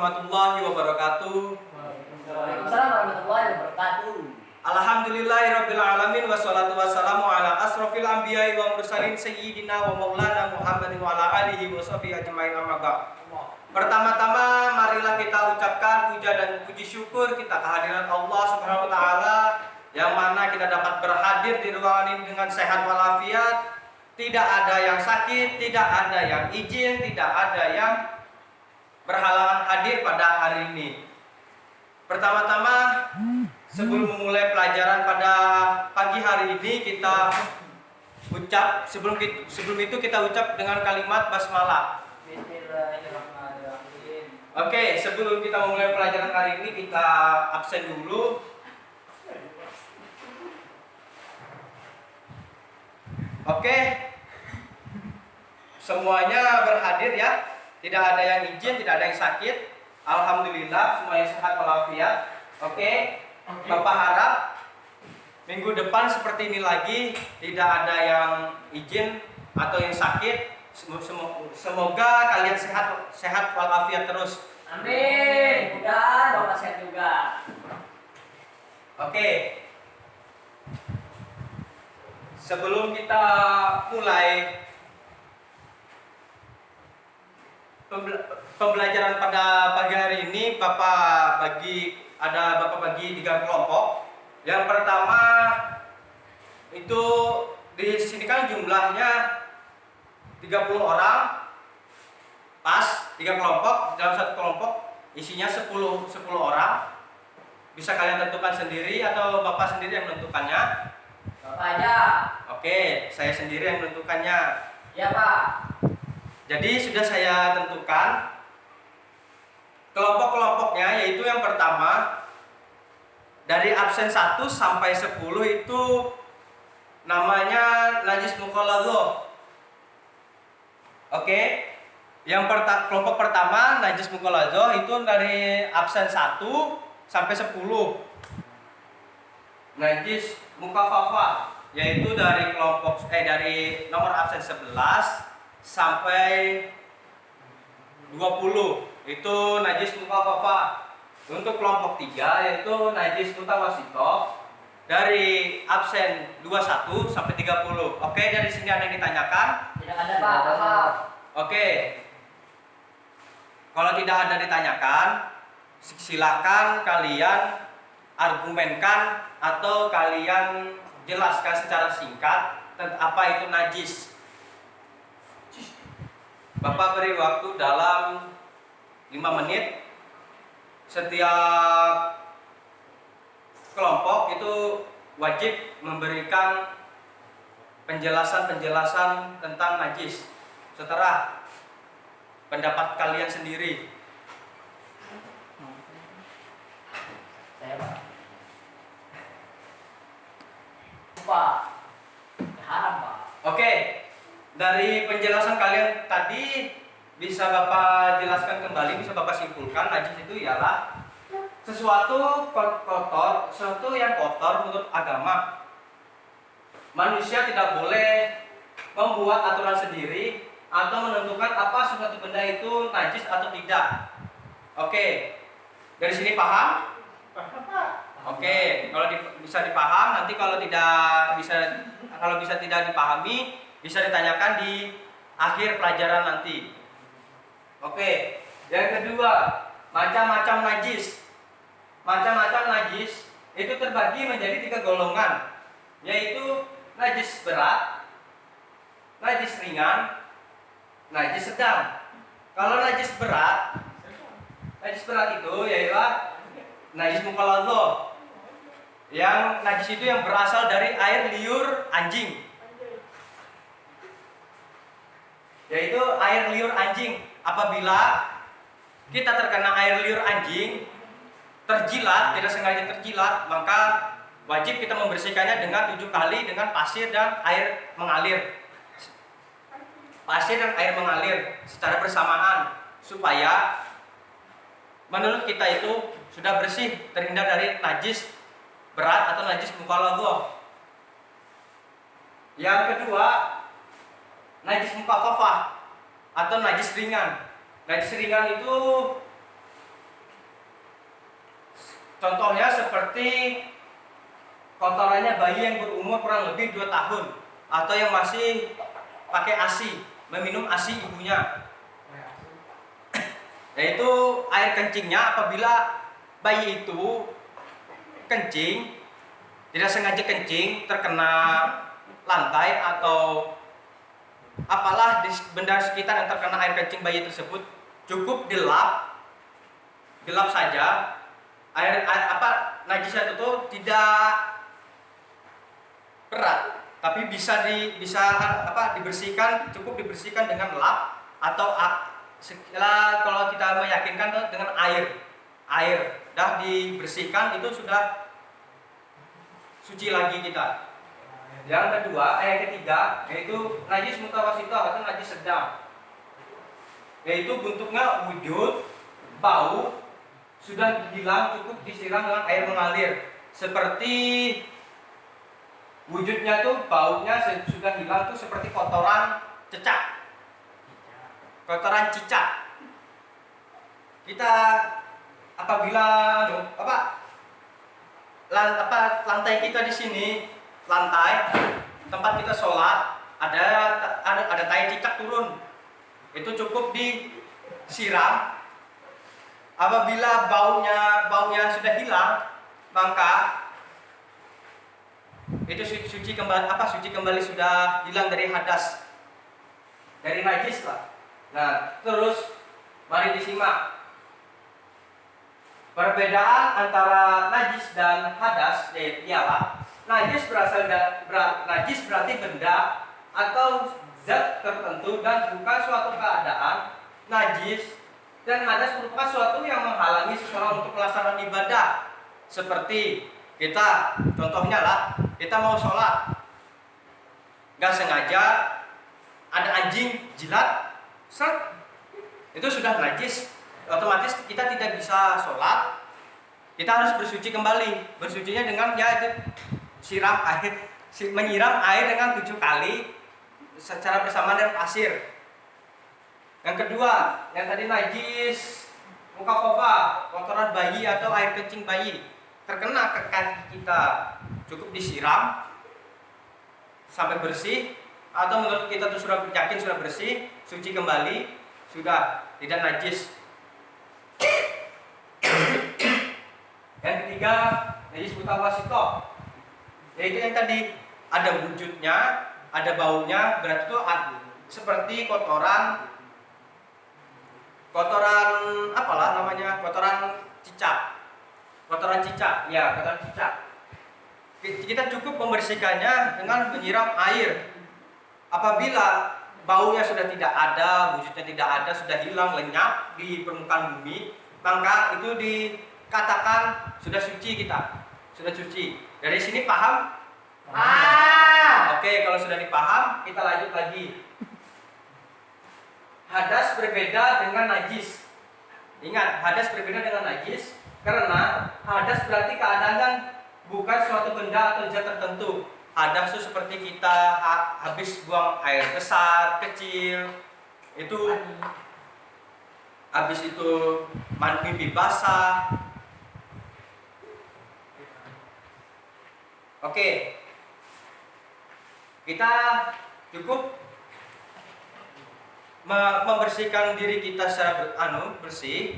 warahmatullahi wabarakatuh. Waalaikumsalam warahmatullahi wabarakatuh. Alhamdulillahirabbil alamin wassalatu wassalamu ala asrofil anbiya'i wa mursalin sayyidina wa maulana Muhammadin wa ala alihi wa sahbihi ajmain amma ba'd. Pertama-tama marilah kita ucapkan puja dan puji syukur kita kehadiran Allah Subhanahu wa taala yang mana kita dapat berhadir di ruangan ini dengan sehat walafiat. Tidak ada yang sakit, tidak ada yang izin, tidak ada yang berhalangan hadir pada hari ini. Pertama-tama, sebelum memulai pelajaran pada pagi hari ini, kita ucap sebelum itu kita ucap dengan kalimat basmalah. Bismillahirrahmanirrahim. Oke, sebelum kita memulai pelajaran hari ini kita absen dulu. Oke, semuanya berhadir ya. Tidak ada yang izin, tidak ada yang sakit. Alhamdulillah semuanya sehat walafiat. Oke, Bapak harap minggu depan seperti ini lagi, tidak ada yang izin atau yang sakit. Semoga kalian sehat walafiat terus. Amin. Mudah-mudahan Bapak sehat juga. Oke. Sebelum kita mulai pembelajaran pada pagi hari ini, Bapak bagi 3 kelompok. Yang pertama itu di sini kan jumlahnya 30 orang. Pas 3 kelompok, dalam satu kelompok isinya 10 orang. Bisa kalian tentukan sendiri atau Bapak sendiri yang menentukannya? Bapak aja. Oke, saya sendiri yang menentukannya. Ya Pak. Jadi sudah saya tentukan kelompok-kelompoknya, yaitu yang pertama dari absen 1 sampai 10 itu namanya najis mukhaladhah. Oke. Kelompok pertama najis mukhaladhah itu dari absen 1 sampai 10. Najis mukafafah yaitu dari nomor absen 11 sampai 20 itu najis mukafafah. Untuk kelompok 3 yaitu najis mutawasithah dari absen 21 sampai 30. Oke, dari sini ada yang ditanyakan? Tidak ada Pak. Bapak. Oke. Kalau tidak ada ditanyakan, silakan kalian argumenkan atau kalian jelaskan secara singkat tentang apa itu najis. Bapak beri waktu dalam 5 menit. Setiap kelompok itu wajib memberikan penjelasan tentang najis setelah pendapat kalian sendiri. Saya Pak. Pak. Haram Pak. Oke, dari penjelasan kalian tadi bisa Bapak jelaskan kembali, bisa Bapak simpulkan najis itu ialah sesuatu kotor, sesuatu yang kotor menurut agama. Manusia tidak boleh membuat aturan sendiri atau menentukan apa suatu benda itu najis atau tidak. Oke, dari sini paham? Oke, kalau bisa dipaham, nanti kalau bisa tidak dipahami bisa ditanyakan di akhir pelajaran nanti. Oke, yang kedua, macam-macam najis. Macam-macam najis itu terbagi menjadi 3 golongan, yaitu najis berat, najis ringan, najis sedang. Kalau najis berat itu yaitu najis mukhaladhah. Yang najis itu yang berasal dari air liur anjing. Yaitu air liur anjing. Apabila kita terkena air liur anjing, terjilat, tidak sengaja terjilat, maka wajib kita membersihkannya dengan 7 kali dengan pasir dan air mengalir. Pasir dan air mengalir secara bersamaan supaya menurut kita itu sudah bersih, terhindar dari najis berat atau najis mukhaladhah. Yang kedua, najis mukafafah atau najis ringan. Najis ringan itu Contohnya seperti kotorannya bayi yang berumur kurang lebih 2 tahun atau yang masih pakai ASI, meminum ASI ibunya. Yaitu air kencingnya apabila bayi itu kencing, tidak sengaja kencing, terkena lantai atau apalah di benda sekitar yang terkena air kencing bayi tersebut, cukup dilap saja. Air najisnya itu tidak berat, tapi bisa dibersihkan, cukup dibersihkan dengan lap atau kalau kita meyakinkan dengan air dah dibersihkan itu sudah suci lagi kita. Yang ketiga yaitu najis mutawasito atau najis sedang, yaitu bentuknya wujud, bau sudah hilang, cukup disiram dengan air mengalir. Seperti wujudnya tuh, baunya sudah hilang tuh seperti kotoran cicak. Kita apabila lantai kita di sini, lantai tempat kita sholat ada tai cicak turun, itu cukup disiram. Apabila baunya sudah hilang, maka itu suci kembali, sudah hilang dari hadas, dari najis lah. Nah, terus mari disimak perbedaan antara najis dan hadas. Ialah najis najis berarti benda atau zat tertentu dan bukan suatu keadaan. Najis dan hadas merupakan suatu yang menghalangi seseorang untuk melaksanakan ibadah. Seperti kita, contohnya lah, kita mau sholat, nggak sengaja ada anjing jilat, itu sudah najis, otomatis kita tidak bisa sholat. Kita harus bersuci kembali. Bersucinya dengan menyiram air dengan 7 kali secara bersamaan dengan pasir. Yang kedua, yang tadi najis mukhaffafah, kotoran bayi atau air kencing bayi terkena ke kaki kita, cukup disiram sampai bersih, atau menurut kita tuh sudah yakin sudah bersih, suci kembali, sudah tidak najis. Yang ketiga, najis mutawasito, yaitu yang tadi ada wujudnya, ada baunya, berarti itu seperti kotoran cicak. Kita cukup membersihkannya dengan menyiram air. Apabila baunya sudah tidak ada, wujudnya tidak ada, sudah hilang, lenyap di permukaan bumi, maka itu dikatakan sudah suci kita, sudah suci. Dari sini paham? Oke, kalau sudah dipaham, kita lanjut lagi. Hadas berbeda dengan najis. Ingat, hadas berbeda dengan najis karena hadas berarti keadaan dan bukan suatu benda atau zat tertentu. Hadas itu seperti kita habis buang air besar, kecil, itu habis itu mimpi basah. Oke, kita cukup membersihkan diri kita secara bersih,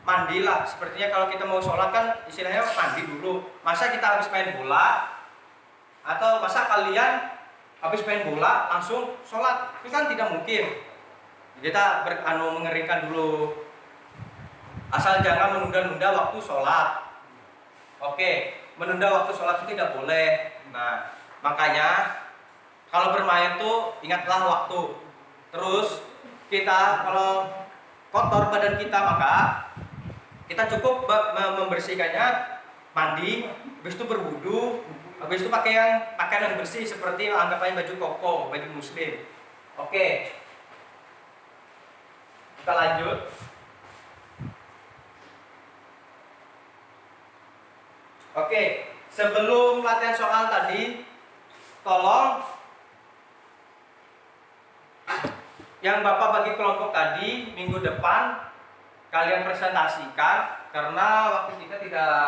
mandilah. Sepertinya kalau kita mau sholat kan istilahnya mandi dulu. Masa kita habis main bola, atau masa kalian habis main bola langsung sholat? Itu kan tidak mungkin. Kita mengeringkan dulu. Asal jangan menunda-nunda waktu sholat. Oke, menunda waktu sholat itu tidak boleh. Nah, makanya kalau bermain tuh ingatlah waktu. Terus kita kalau kotor badan kita, maka kita cukup membersihkannya, mandi, habis itu berwudu, habis itu pakaian yang bersih seperti anggapannya baju koko, baju muslim. Oke, kita lanjut. Oke, sebelum latihan soal tadi, tolong yang Bapak bagi kelompok tadi minggu depan kalian presentasikan, karena waktu kita tidak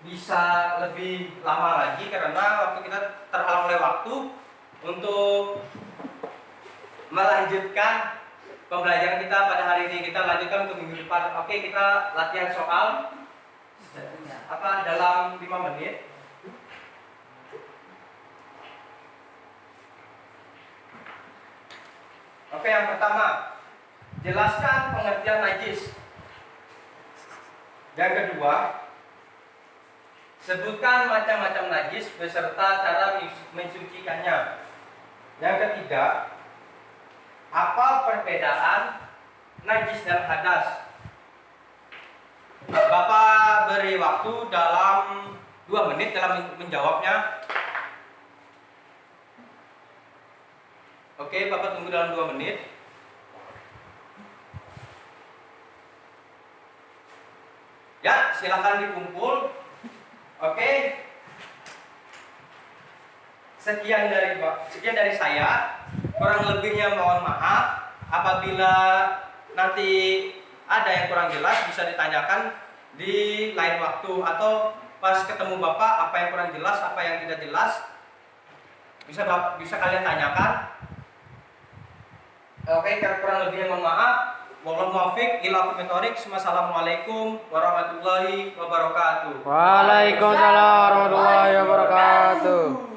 bisa lebih lama lagi karena waktu kita terhalang oleh waktu untuk melanjutkan pembelajaran kita pada hari ini. Kita lanjutkan untuk minggu depan. Oke, kita latihan soal dalam 5 menit. Oke, yang pertama, jelaskan pengertian najis. Yang kedua, sebutkan macam-macam najis beserta cara mensucikannya. Yang ketiga, apa perbedaan najis dan hadas? Bapak beri waktu dalam 2 menit dalam menjawabnya. Oke, Bapak tunggu dalam 2 menit. Ya, silakan dikumpul. Oke. Sekian dari saya. Kurang lebihnya mohon maaf. Apabila nanti ada yang kurang jelas bisa ditanyakan di lain waktu atau pas ketemu Bapak apa yang kurang jelas, apa yang tidak jelas bisa kalian tanyakan. Oke, kurang lebihnya mohon maaf. Wallahu muwaffiq ila aqwamit thoriq. Wassalamualaikum warahmatullahi wabarakatuh. Waalaikumsalam warahmatullahi wabarakatuh.